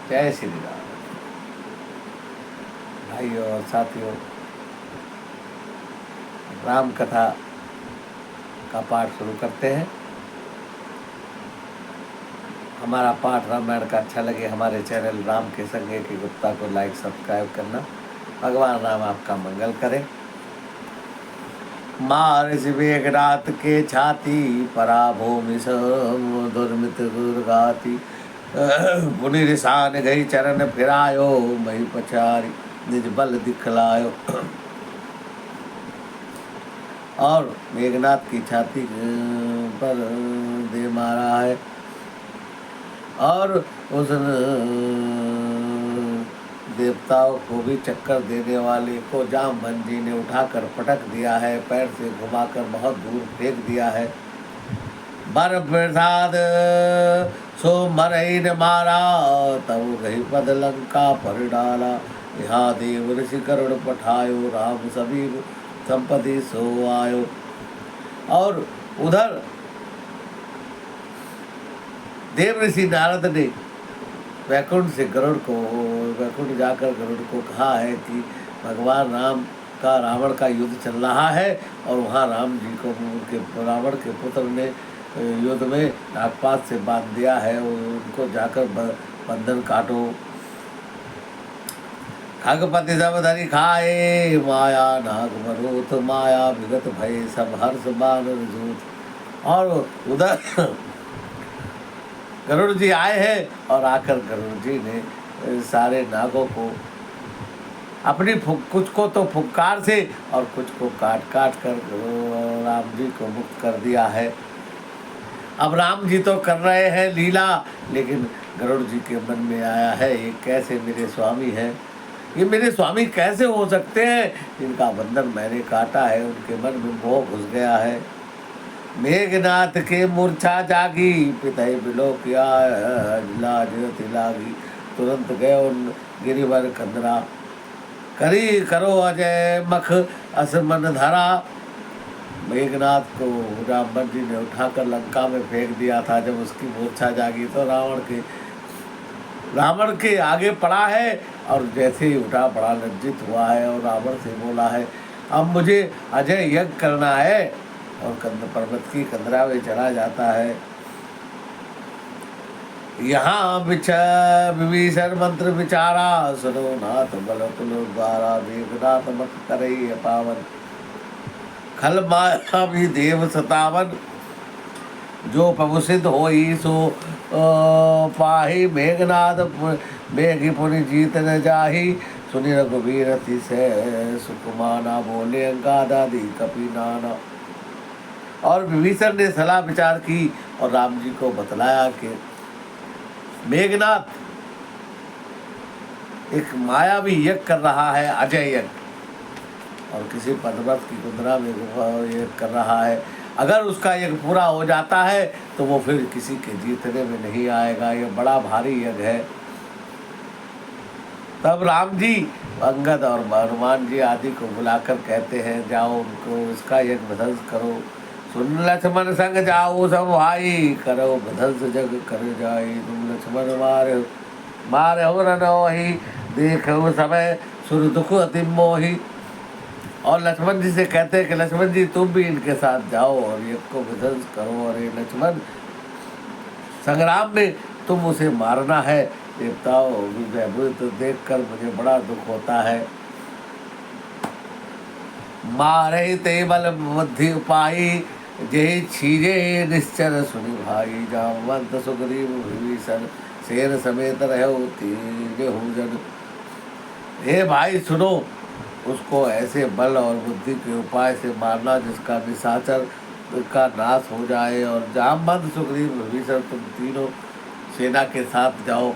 जय श्री राम। भाइयों और साथियों, राम कथा का पाठ शुरू करते हैं। हमारा पाठ रामायण का अच्छा लगे हमारे चैनल राम के संगे के गुप्ता को लाइक सब्सक्राइब करना। भगवान राम आपका मंगल करे। मारिस मेघनाथ के छाती, परा भूमि दुर्मित दुर्गाति। पुनि रिसान गई चरण फिरायो, मही पछारी निज बल दिखलायो। और मेघनाथ की छाती पर दे मारा है और उस देवताओं को भी चक्कर देने वाले को जामवंत जी ने उठाकर पटक दिया है, पैर से घुमाकर बहुत दूर फेंक दिया है। बर प्रसाद सो मरई न मारा, तब गई पद लंका पर डाला। यहाँ देव ऋषि करुण पठायो, राम सभी संपत्ति सो आयो। और उधर देव ऋषि नारद ने वैकुंठ से वैकुंठ जाकर गरुड़ को कहा है कि भगवान राम का रावण का युद्ध चल रहा है और वहाँ राम जी को उनके रावण के पुत्र ने युद्ध में नागपात से बांध दिया है, उनको जाकर बंधन काटो। खगपति सब धरि खाए, माया नाग मरोथ, माया विगत भय सब हर्ष बानर जूथ। और उधर गरुड़ जी आए हैं और आकर गरुड़ जी ने सारे नागों को अपनी कुछ को तो फुफकार से और कुछ को काट काट कर राम जी को मुक्त कर दिया है। अब राम जी तो कर रहे हैं लीला, लेकिन गरुड़ जी के मन में आया है ये कैसे मेरे स्वामी हैं, ये मेरे स्वामी कैसे हो सकते हैं, इनका बंधन मैंने काटा है। उनके मन में मोह घुस गया है। मेघनाथ के मूर्छा जागी, पितई बिलो किया लाज लागी। तुरंत गयो गिरिवर कंदरा, करी करो अजय मख असमन धरा। मेघनाथ को जामवंत जी ने उठाकर लंका में फेंक दिया था। जब उसकी मूर्छा जागी तो रावण के आगे पड़ा है और जैसे ही उठा बड़ा लज्जित हुआ है और रावण से बोला है अब मुझे अजय यज्ञ करना है, और कंद पर्वत की कंदरा में चला जाता है। यहाँ विभीषण मंत्र विचारा, सुनो नाथ बल तुल द्वारा। मेघनाथ मत करई पावन, खल माया भी देव सतावन। जो प्रभु सिद्ध होई सो पाही, मेघनाथ मेघी पुनि जीत न जाही। सुनि रघुवीर अतिशय सुकुमाना, बोले अंगादादि कपि नाना। और विभीषण ने सलाह विचार की और राम जी को बतलाया कि मेघनाथ एक मायावी यज्ञ कर रहा है, अजय यज्ञ, और किसी पर्वत की कुंदरा में यज्ञ कर रहा है। अगर उसका यज्ञ पूरा हो जाता है तो वो फिर किसी के जीतने में नहीं आएगा, ये बड़ा भारी यज्ञ है। तब राम जी अंगद और हनुमान जी आदि को बुलाकर कहते हैं जाओ उनको इसका यज्ञ ध्वंस करो। सुन लक्ष्मण संग जाओ सब भाई, करो ध्वंस जग कर जाई। तुम लक्ष्मण मारे हो रनोही, देखो समय सुर दुख अति मोही। और लक्ष्मण जी से कहते हैं कि लक्ष्मण जी तुम भी इनके साथ जाओ और यज्ञ को विध्वंस करो। और ये लक्ष्मण संग्राम में तुम उसे मारना है। देवताओं तो देख कर मुझे बड़ा दुख होता है। मारे ते बल बुद्धि उपाई, जे छीजे निश्चर सुनि भाई। जामवंत सुग्रीव विभीषण, शेर समेत रहो तीजे जन। हे भाई सुनो, उसको ऐसे बल और बुद्धि के उपाय से मारना जिसका निशाचर का नाश हो जाए। और जामवंत सुग्रीव विभीषण तुम तीनों सेना के साथ जाओ।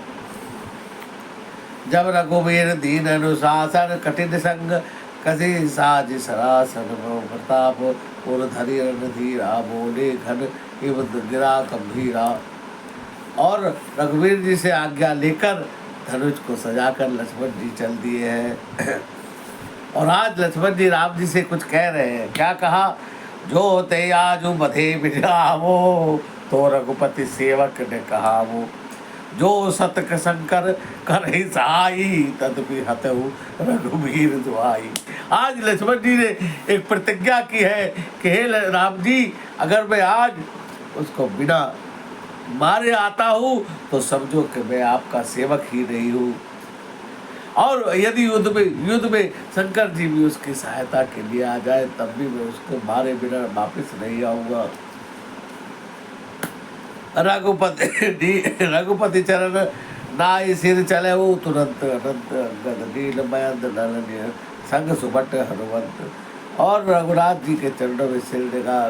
जब रघुवीर दीन अनुशासन, कठिन संग कसी साज सरासन। प्रताप पुर धरि रणधीरा, बोले घन इव गिरा गंभीरा। और रघुवीर जी से आज्ञा लेकर धनुष को सजाकर लक्ष्मण जी चल दिए हैं। और आज लक्ष्मण जी राम जी से कुछ कह रहे हैं। क्या कहा? जो ते आजू बधे बिठावो, तो रघुपति सेवक ने कहा वो। जो सतक शंकर कर ही सहाई, तदपि हतहु रघुबीर दुआई। आज लक्ष्मण जी ने एक प्रतिज्ञा की है कि हे राम जी, अगर मैं आज उसको बिना मारे आता हूँ तो समझो कि मैं आपका सेवक ही नहीं हूँ, और यदि युद्ध में शंकर जी भी उसकी सहायता के लिए आ जाए तब भी मैं उसको मारे बिना वापिस नहीं आऊंगा। रघुपति चरण नाई सिर चले वो तुरंत अनंत अंगद नील मयंद नलनिय संग सुबट हनुमंत। और रघुनाथ जी के चरणों में सिर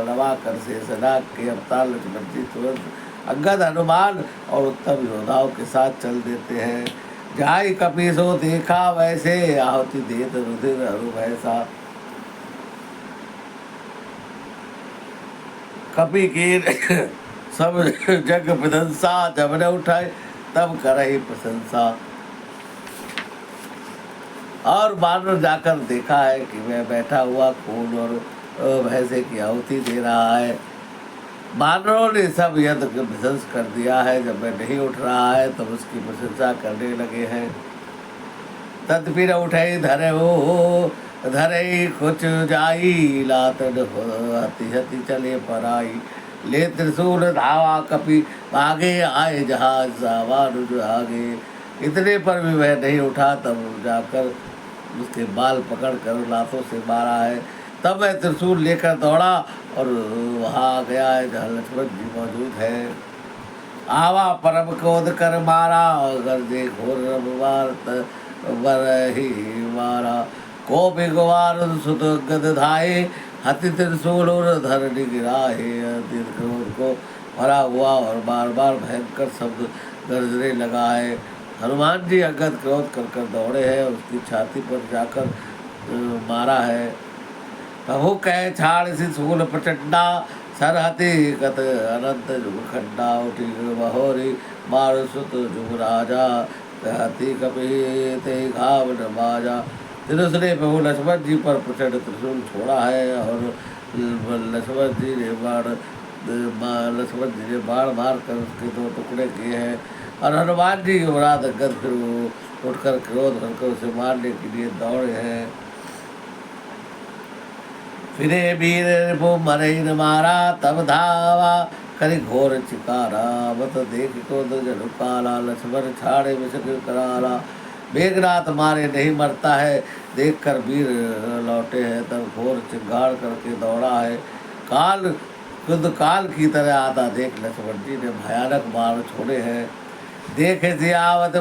लगा कर से सनाग के अवतार लक्ष्मण जी तुरंत अंगद हनुमान और उत्तम योद्धाओं के साथ चल देते हैं। जाई कपीसो देखा वैसे, आहुति देत रुधिर हरु भैसा। कपि की सब जग प्रशंसा, जब न उठाए तब करही प्रशंसा। और बानर जाकर देखा है कि मैं बैठा हुआ खून और भैंसे की आहुति दे रहा है। बानरों ने सब यज्ञ ध्वंस कर दिया है। जब मैं नहीं उठ रहा है तब उसकी प्रशंसा करने लगे हैं। तदपिर उठे धरे हो धरे कुछ जाई, लातन हति हति चले पराई। ले त्रिशूल धावा कपि भागे, आए जहाज सावानुज आगे। इतने पर भी वह नहीं उठा, तब जाकर उसके बाल पकड़ कर लातों से मारा है। तब वह त्रिशूल लेकर दौड़ा और वहाँ आ गया है जहाँ लक्ष्मण जी मौजूद है। आवा परम क्रोध कर मारा, गर्जे घोर रघुवार बरही मारा। को बिगवार सुत गद धाये, हति त्रिशूल धर गिराहे। क्रोध को भरा हुआ और बार बार भयंकर शब्द गरजने लगा है। हनुमान जी अगद क्रोध कर कर दौड़े हैं, उसकी छाती पर जाकर मारा है। प्रभु कह छाड़ सी सूल प्रचंडा, सरहति कत अनंत जुगखंडा। उठी बहोरी मार सुत जुग राजा, कहती कपि ते घाव न बाजा। फिर उसने प्रभु लक्ष्मण जी पर प्रचंड त्रिशूल छोड़ा है और लक्ष्मण जी ने बाण मार कर उसके दो टुकड़े किए हैं। और हनुमान जी युवराज अगद फिर उठकर क्रोध करके उसे मारने के लिए दौड़े हैं। फिरे वीर रिपु मरे न मारा, तब धावा करी घोर चिकारा। मत देख क्रोध जनु काला, लक्ष्मण छाड़े विषक कराला। मेघनाथ मारे नहीं मरता है, देख कर वीर लौटे हैं। तब घोर चिंगाड़ करके दौड़ा है। काल खुद काल की तरह आता देख लक्ष्मण जी ने भयानक मार छोड़े हैं। देखे सियावत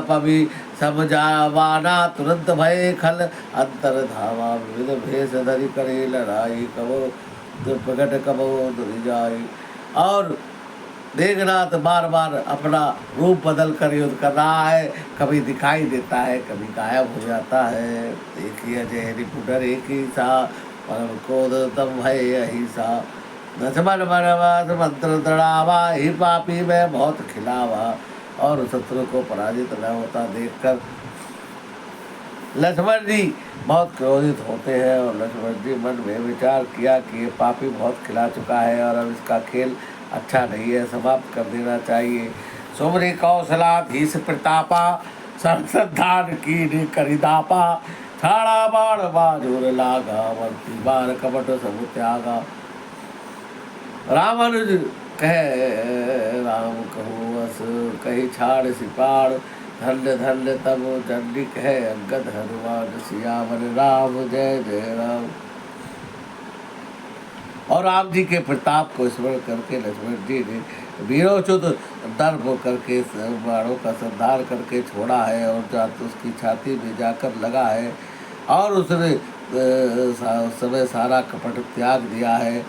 पवि समझावाना, तुरंत भय खल अंतर धावा। विविध भेष धरि करे लड़ाई, कबो प्रकट कबो दुरि जाई। और मेघनाथ बार बार अपना रूप बदल कर युद्ध कर रहा है। कभी दिखाई देता है, कभी गायब हो जाता है। देखिए जय रिपुटर एक ही सा, परम क्रोध तम भय यही सा। लक्ष्मण मनवास मंत्र दड़ावा, ही पापी में बहुत खिलावा। और शत्रु को पराजित न होता देखकर लक्ष्मण जी बहुत क्रोधित होते हैं। और लक्ष्मण जी मन में विचार किया कि ये पापी बहुत खिला चुका है और अब इसका खेल अच्छा नहीं है, समाप्त कर देना चाहिए। सुमरि कौशलाधीश प्रतापा, संधान की करिदापा। छाड़ा बाण बाजूर लागा, वर्ती बार कपट सब त्यागा। रामानुज कहे राम कहूँ अस, कही छाड़ सिपाड़। धन्य धन्य तब चंडी कहे अंगद हनुमान, सियावर राम जय जय राम। और राम जी के प्रताप को स्मरण करके लक्ष्मण जी ने वीरोचित दर्प करके बाणों का संधार करके छोड़ा है और उसकी छाती में जाकर लगा है। और उसने उस समय सारा कपट त्याग दिया है।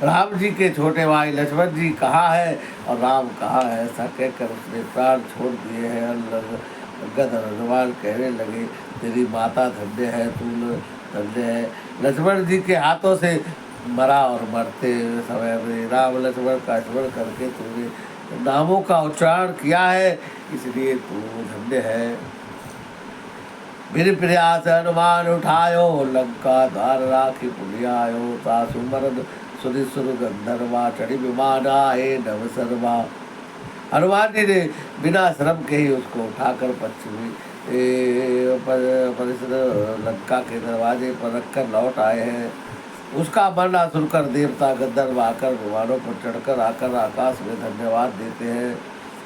राम जी के छोटे भाई लक्ष्मण जी कहाँ है और राम कहाँ है, ऐसा कहकर उसने प्राण छोड़ दिए हैं। अंगद हनुमान कहने लगे, तेरी माता धन्य है, तू धन्य है। लक्ष्मण जी के हाथों से मरा और मरते समय में राम लक्ष्मण का स्मरण करके तूने नामों का उच्चारण किया है, इसलिए तू धन्य है। बिन प्रयास हनुमान उठायो, लंका द्वार राखी पुलियायो। तासु मरद सुरि सुर गंधर्वा, चढ़ी विमान आए नव सर्वा। हनुमान जी ने बिना श्रम के ही उसको उठाकर पश्चिमी परिसर लंका के दरवाजे पर रखकर लौट आए हैं। उसका मरना सुनकर देवता गंधर्व आकर विमानों पर चढ़कर आकर आकाश में धन्यवाद देते हैं।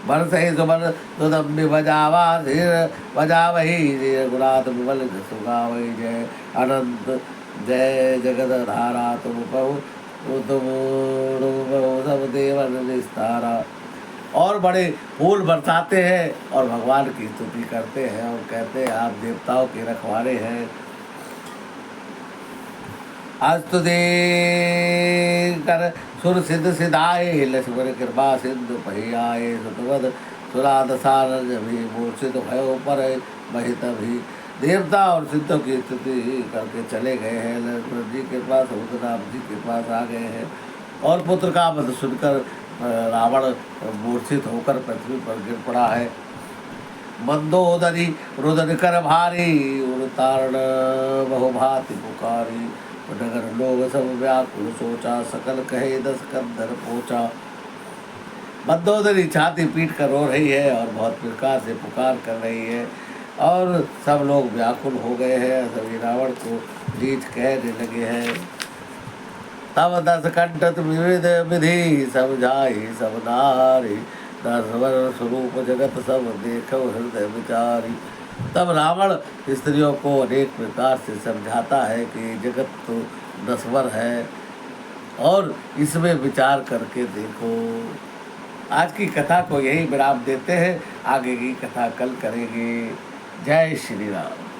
मन सही सुमन तुदम्बि बजावा धीर बजावही धीर गुणात विमल सुगावही जय अनंत जय जगत धारा तुम प्रभु तुम सब देवन निस्तारा। और बड़े फूल बरसाते हैं और भगवान की स्तुति करते हैं और कहते हैं आप देवताओं के रखवाले हैं। अस्तुति कर सुर सिद्ध सिधाए लक्ष्मण कृपा सिंधु पहियाए सुतवद सुराद सारज भी मूर्छित भयो पर महित भी। देवता और सिद्धों की स्तुति करके चले गए हैं। लक्ष्मण जी के पास समुद्रनाथ जी के पास आ गए हैं और पुत्र का वध सुनकर रावण मूर्छित होकर पृथ्वी पर गिर पड़ा है। मंदोदरी रुदन कर भारी उतारण बहुभाति पुकारी नगर लोग सब व्याकुल सोचा सकल कहे दस कंधर पोचा। मंदोदरी छाती पीट कर रो रही है और बहुत प्रकार से पुकार कर रही है और सब लोग व्याकुल हो गए हैं। सभी रावण को नीच कहने लगे हैं। तब दस कंठत विविध विधि समझाई सब नारी दसवर स्वरूप जगत सब देखो हृदय विचारी। तब रावण स्त्रियों को अनेक प्रकार से समझाता है कि जगत तो नश्वर है और इसमें विचार करके देखो। आज की कथा को यही विराम देते हैं, आगे की कथा कल करेंगे। जय श्री राम।